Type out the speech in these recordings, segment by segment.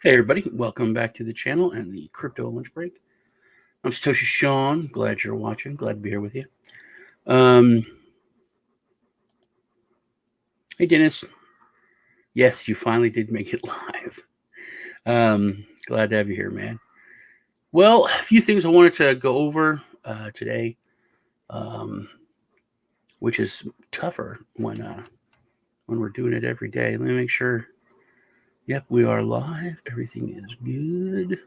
Hey everybody, welcome back to the channel and the crypto lunch break. I'm Satoshi Sean. Glad you're watching. Glad to be here with you. Hey Dennis. Yes, you finally did make it live. Glad to have you here, man. Well, a few things I wanted to go over today, which is tougher when we're doing it every day. Let me make sure. Yep, we are live. Everything is good.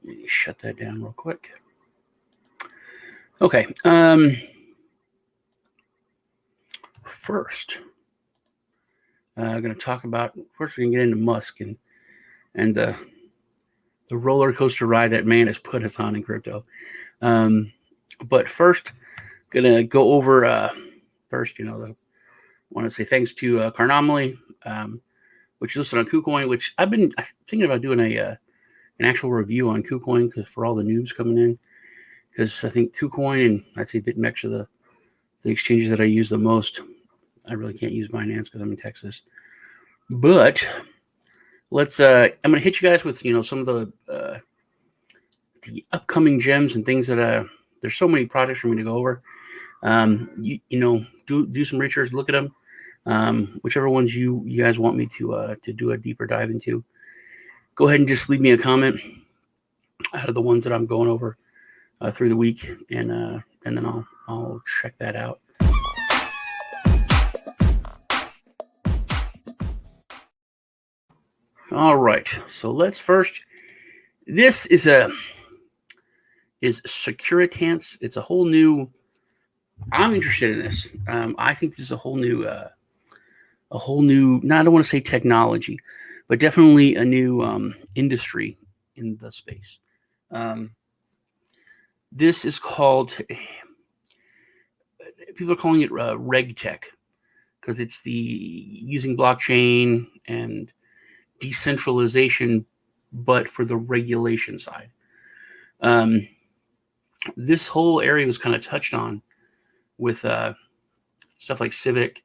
Let me shut that down real quick. Okay. First, I'm going to talk about. First, we can get into Musk and the roller coaster ride that man has put us on in crypto. But first, gonna go over first. I want to say thanks to Carnomaly. Which is listed on KQUM, which I'm thinking about doing an actual review on KQUM for all the noobs coming in. Because I think KQUM and I'd say BitMEX are the exchanges that I use the most. I really can't use Binance because I'm in Texas. But let's I'm going to hit you guys with some of the upcoming gems and things that there's so many projects for me to go over. Do some research, look at them. Whichever ones you guys want me to do a deeper dive into, go ahead and just leave me a comment out of the ones that I'm going over through the week, and then I'll check that out. All right, so let's first. This is Securitance. It's a whole new. I'm interested in this. I think this is a whole new. I don't want to say technology, but definitely a new industry in the space. This is called, people are calling it RegTech, because it's the using blockchain and decentralization, but for the regulation side. This whole area was kind of touched on with stuff like Civic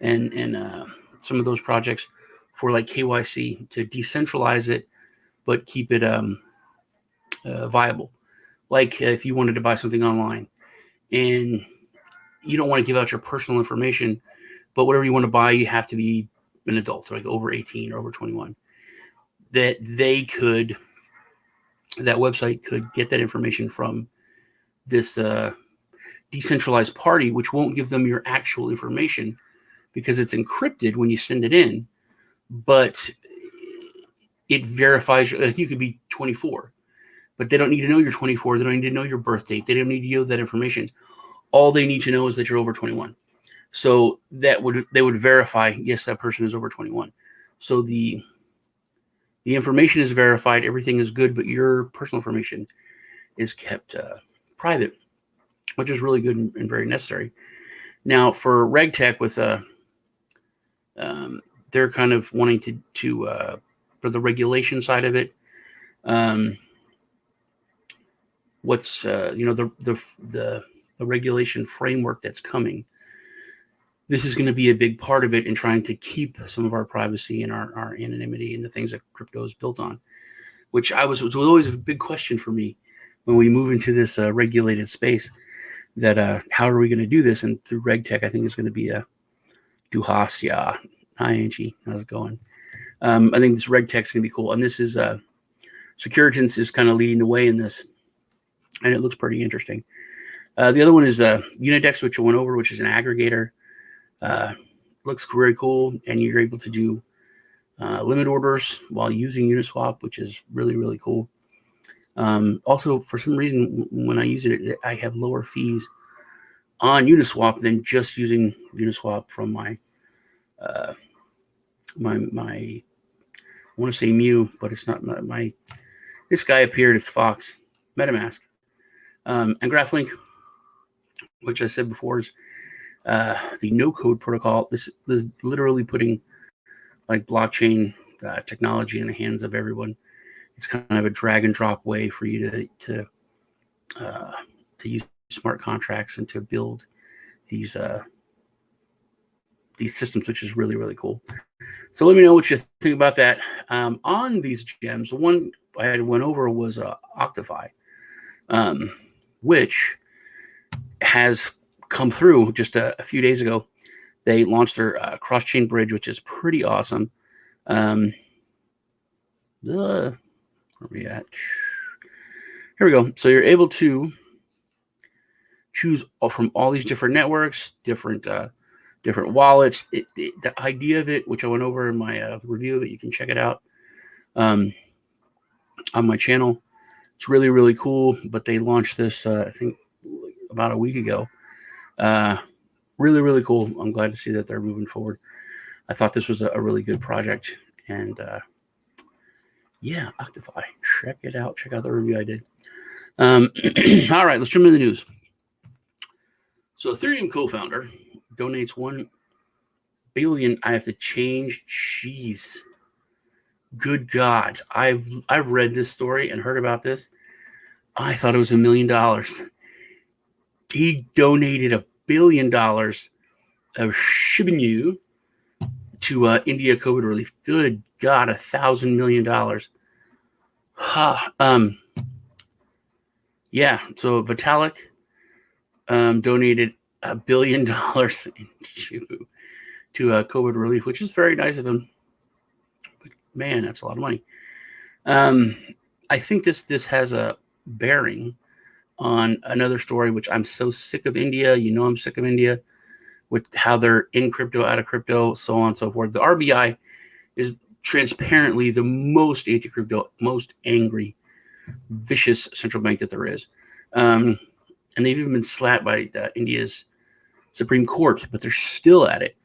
and some of those projects for like KYC to decentralize it, but keep it viable. Like if you wanted to buy something online and you don't want to give out your personal information, but whatever you want to buy, you have to be an adult, like over 18 or over 21. That website could get that information from this decentralized party, which won't give them your actual information, because it's encrypted when you send it in, but it verifies you could be 24, but they don't need to know you're 24. They don't need to know your birth date. They don't need to know that information. All they need to know is that you're over 21. So they would verify, yes, that person is over 21. So the information is verified, everything is good, but your personal information is kept private, which is really good and very necessary. Now for RegTech with they're kind of wanting to for the regulation side of it. What's the regulation framework that's coming? This is going to be a big part of it in trying to keep some of our privacy and our anonymity and the things that crypto is built on, which was always a big question for me when we move into this regulated space. That how are we going to do this? And through RegTech, I think it's going to be a Duhasya. Hi, Angie. How's it going? I think this RegTech is going to be cool. And this is Securitance is kind of leading the way in this. And it looks pretty interesting. The other one is Unidex, which I went over, which is an aggregator. Looks very cool. And you're able to do limit orders while using Uniswap, which is really, really cool. Also, for some reason, when I use it, I have lower fees on Uniswap than just using Uniswap from my I want to say Mew, but it's not my. This guy appeared. It's Fox MetaMask, and GraphLink, which I said before is the no-code protocol. This is literally putting like blockchain technology in the hands of everyone. It's kind of a drag and drop way for you to use smart contracts and to build these systems, which is really, really cool. So let me know what you think about that. On these gems, the one I had went over was Octify, which has come through just a few days ago. They launched their cross-chain bridge, which is pretty awesome. Where are we at? Here we go. So you're able to choose from all these different networks, different wallets. The idea of it, which I went over in my review, that you can check it out on my channel. It's really, really cool. But they launched this, I think, about a week ago. Really, really cool. I'm glad to see that they're moving forward. I thought this was a really good project. And yeah, Octify. Check it out. Check out the review I did. All right, let's jump into the news. So Ethereum co-founder donates $1 billion. I have to change. Jeez. Good God. I've read this story and heard about this. I thought it was $1 million. He donated $1 billion of SHIBA to India COVID relief. Good God, $1,000 million. Yeah, so Vitalik donated $1 billion in SHIBA to COVID relief, which is very nice of him. But man, that's a lot of money. I think this has a bearing on another story, which I'm so sick of India. You know I'm sick of India with how they're in crypto, out of crypto, so on and so forth. The RBI is transparently the most anti-crypto, most angry, vicious central bank that there is. And they've even been slapped by India's Supreme Court, but they're still at it.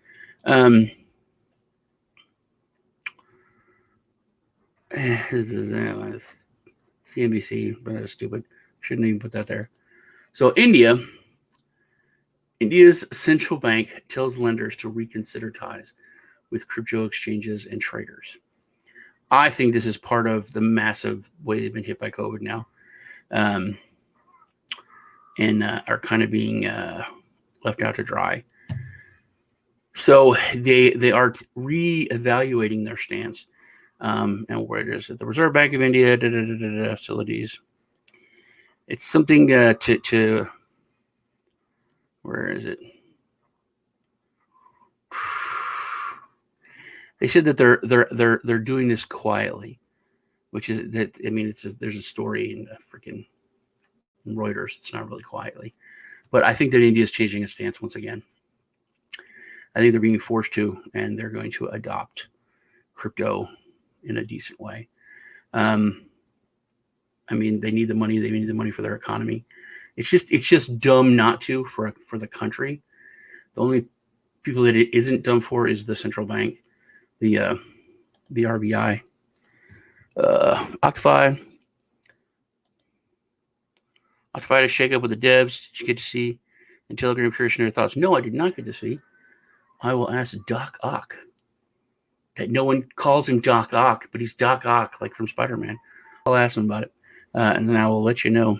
This is CNBC, but that's stupid. Shouldn't even put that there. So India's central bank tells lenders to reconsider ties with crypto exchanges and traders. I think this is part of the massive way they've been hit by COVID now, and are kind of being left out to dry. So they are reevaluating their stance, and where it is at the Reserve Bank of India, facilities. It's something to where is it? They said that they're doing this quietly, which is that, I mean, there's a story in freaking Reuters. It's not really quietly, but I think that India is changing its stance once again. I think they're being forced to, and they're going to adopt crypto in a decent way. I mean, they need the money. They need the money for their economy. It's just dumb not to for the country. The only people that it isn't dumb for is the central bank, the RBI. Octify to shake up with the devs. Did you get to see? And Telegram curious their thoughts. No, I did not get to see. I will ask Doc Ock. That no one calls him Doc Ock, but he's Doc Ock, like from Spider-Man. I'll ask him about it, and then I will let you know.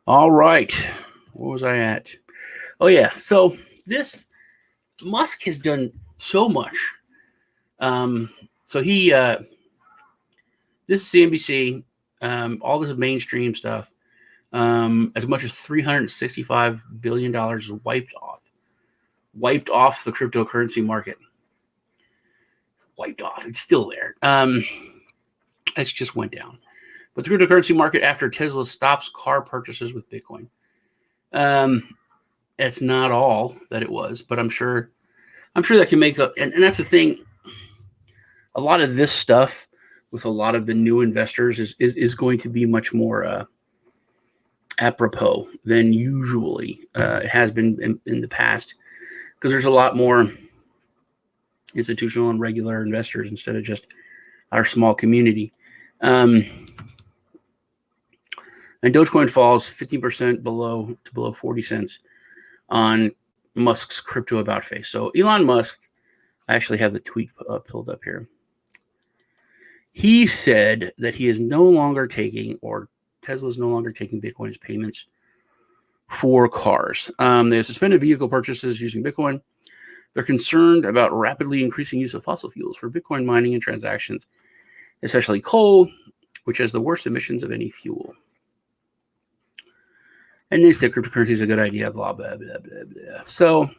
All right. Where was I at? Oh, yeah. So this Musk has done so much. So he, this is CNBC, all this mainstream stuff, as much as $365 billion is wiped off the cryptocurrency market. Wiped off. It's still there. It just went down. But the cryptocurrency market after Tesla stops car purchases with Bitcoin. It's not all that it was, but I'm sure that can make up. And that's the thing. A lot of this stuff, with a lot of the new investors is going to be much more apropos than usually it has been in the past, because there's a lot more institutional and regular investors instead of just our small community. And Dogecoin falls 15% below 40 cents on Musk's crypto about face. So Elon Musk, I actually have the tweet pulled up here. He said that he is no longer taking, or Tesla's no longer taking Bitcoin as payments for cars. They have suspended vehicle purchases using Bitcoin. They're concerned about rapidly increasing use of fossil fuels for Bitcoin mining and transactions, especially coal, which has the worst emissions of any fuel. And they say cryptocurrency is a good idea, blah, blah, blah, blah, blah. So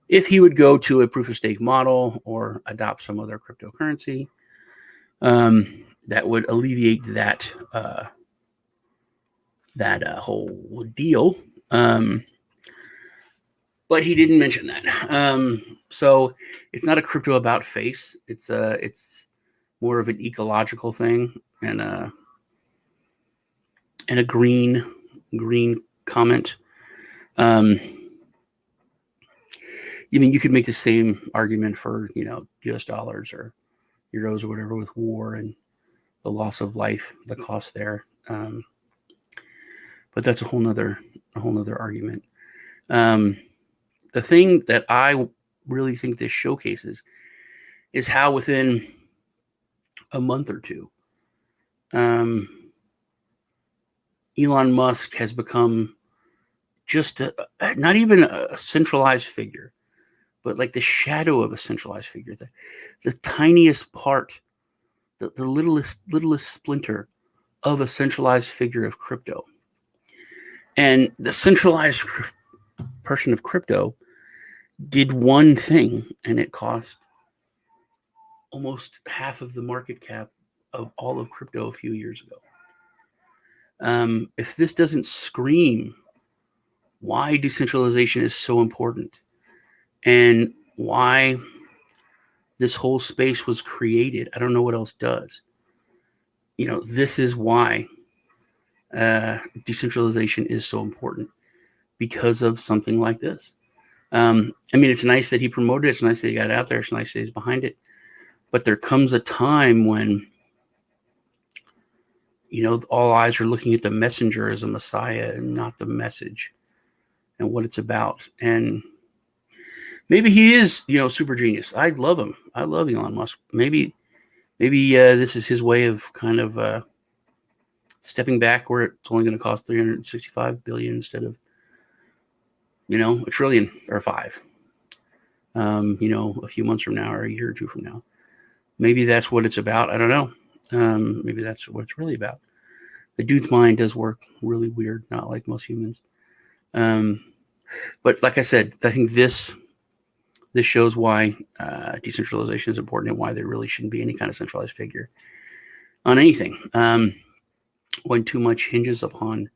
if he would go to a proof of stake model or adopt some other cryptocurrency, that would alleviate that whole deal. But he didn't mention that. So it's not a crypto about face. It's more of an ecological thing and a green comment. I mean, you could make the same argument for, US dollars or euros or whatever with war and the loss of life, the cost there. But that's a whole nother argument. The thing that I really think this showcases is how within a month or two, Elon Musk has become just not even a centralized figure, but like the shadow of a centralized figure, the tiniest part, the littlest splinter of a centralized figure of crypto. And the centralized person of crypto did one thing, and it cost almost half of the market cap of all of crypto a few years ago. If this doesn't scream why decentralization is so important and why this whole space was created, I don't know what else does. This is why decentralization is so important, because of something like this. I mean, it's nice that he promoted it. It's nice that he got it out there. It's nice that he's behind it. But there comes a time when, all eyes are looking at the messenger as a messiah and not the message and what it's about. And maybe he is, super genius. I love him. I love Elon Musk. Maybe this is his way of kind of stepping back, where it's only going to cost $365 billion instead of, $1 trillion or $5 billion, a few months from now or a year or two from now. Maybe that's what it's about. I don't know. Maybe that's what it's really about. The dude's mind does work really weird, not like most humans. But like I said, I think this shows why decentralization is important and why there really shouldn't be any kind of centralized figure on anything. When too much hinges upon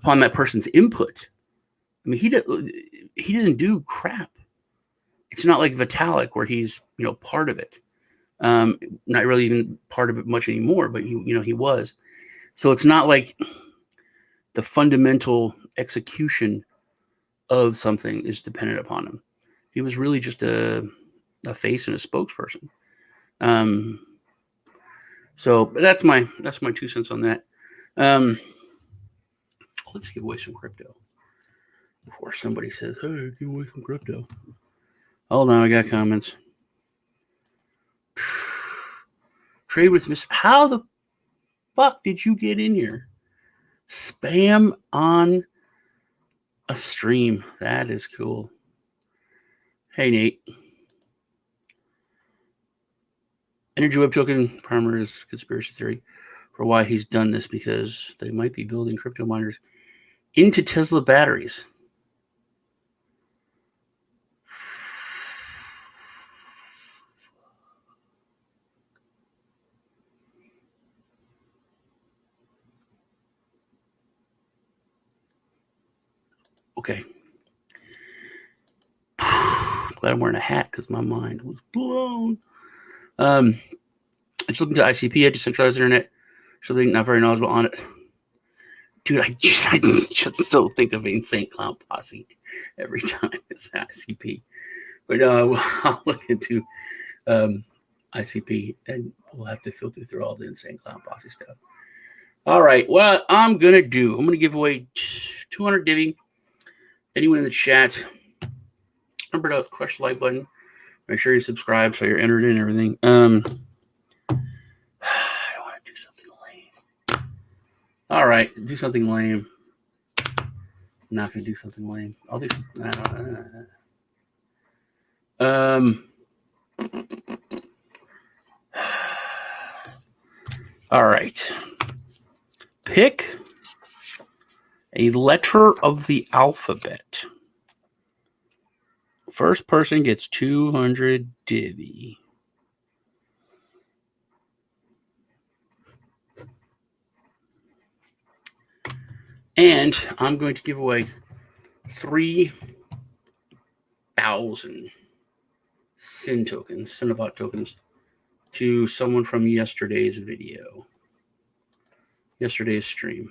that person's input. I mean, he doesn't do crap. It's not like Vitalik, where he's part of it. Not really even part of it much anymore, but he was. So it's not like the fundamental execution of something is dependent upon him. He was really just a face and a spokesperson. So that's my 2 cents on that. Let's give away some crypto before somebody says, "Hey, give away some crypto." Hold on, I got comments. Trade with Miss. How the fuck did you get in here? Spam on a stream. That is cool. Hey, Nate. Energy Web Token primer is conspiracy theory for why he's done this, because they might be building crypto miners into Tesla batteries. Okay. Glad I'm wearing a hat because my mind was blown. It's looking to ICP, a decentralized internet. Something not very knowledgeable on it. Dude, I just still think of Insane Clown Posse every time it's ICP. But no, I'll look into ICP, and we'll have to filter through all the Insane Clown Posse stuff. All right, what I'm going to give away 200 Divi. Anyone in the chat, remember to crush the like button. Make sure you subscribe so you're entered in everything. I don't want to do something lame. All right, do something lame. I'm not going to do something lame. I'll do all right. Pick a letter of the alphabet. First person gets 200 Divi. And I'm going to give away 3,000 SIN tokens, Cinnabot tokens, to someone from yesterday's video, yesterday's stream.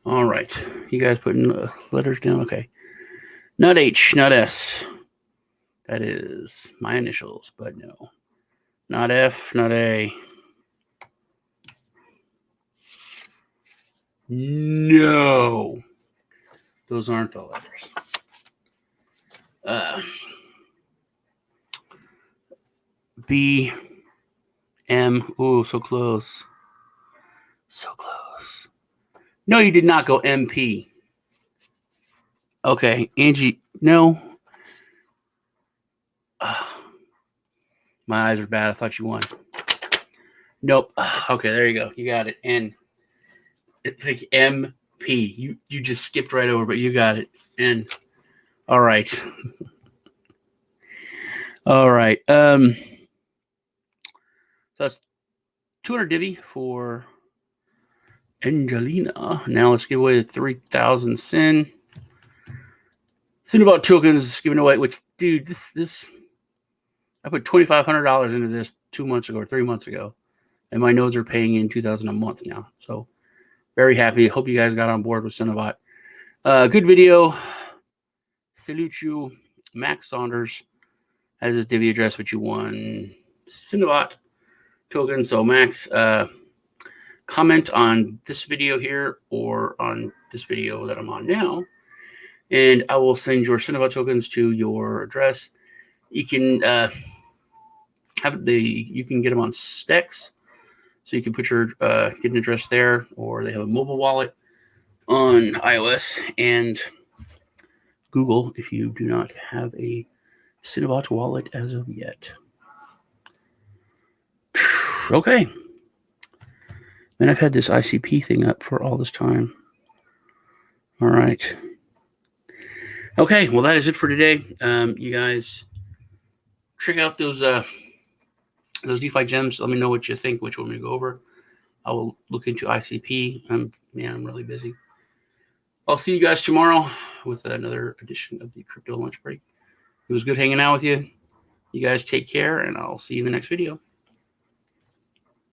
All right. You guys putting letters down? Okay. Not H, not S. That is my initials, but no. Not F, not A. No. Those aren't the letters. B, M. Ooh, so close. So close. No, you did not go MP. Okay, Angie, no. My eyes are bad. I thought you won. Nope. Okay, there you go. You got it. N. It's like MP. You just skipped right over, but you got it. N. All right. All right. So that's 200 Divi for Angelina. Now let's give away the 3,000 SIN. Cinnabot tokens given away, which, dude, this I put $2,500 into this 2 months ago or 3 months ago, and my nodes are paying in $2,000 a month now. So very happy. Hope you guys got on board with Cinnabot. Good video. Salute you. Max Saunders has his Divi address, which you won Cinnabot token. So Max, comment on this video here or on this video that I'm on now, and I will send your Cinnabot tokens to your address. You can you can get them on Stex, so you can put your get an address there, or they have a mobile wallet on iOS and Google if you do not have a Cinnabot wallet as of yet. Okay. And I've had this ICP thing up for all this time. All right. Okay, well, that is it for today. You guys check out those DeFi gems. Let me know what you think, which one we go over. I will look into ICP. I'm really busy. I'll see you guys tomorrow with another edition of the Crypto Lunch Break. It was good hanging out with you. You guys take care, and I'll see you in the next video.